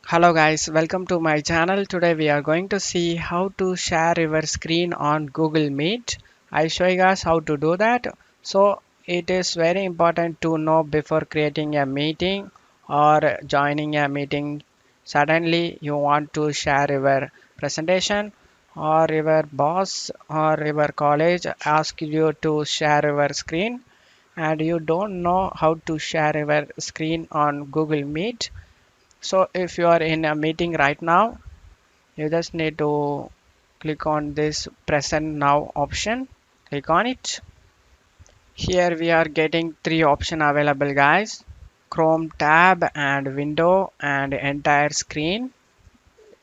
Hello guys, welcome to my channel. Today we are going to see how to share your screen on Google Meet. I show you guys how to do that. So it is very important to know before creating a meeting or joining a meeting. Suddenly you want to share your presentation or your boss or your college ask you to share your screen and you don't know how to share your screen on Google Meet. So if you are in a meeting right now, you just need to click on this present now option. Click on it. Here we are getting three options available guys. Chrome tab and window and entire screen.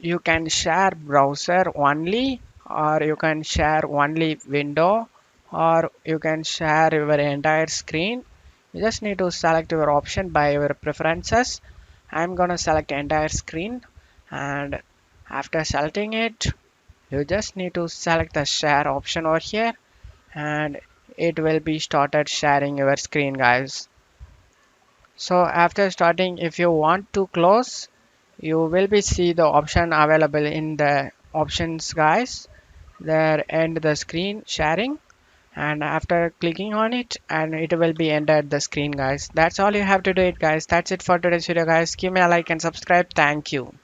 You can share browser only or you can share only window or you can share your entire screen. You just need to select your option by your preferences. I'm gonna select entire screen, and after selecting it you just need to select the share option over here and it will be started sharing your screen guys. So after starting, if you want to close, you will be see the option available in the options guys. There end the screen sharing, and after clicking on it and it will be ended the screen guys. That's all you have to do it guys. That's it for today's video guys. Give me a like and subscribe. Thank you.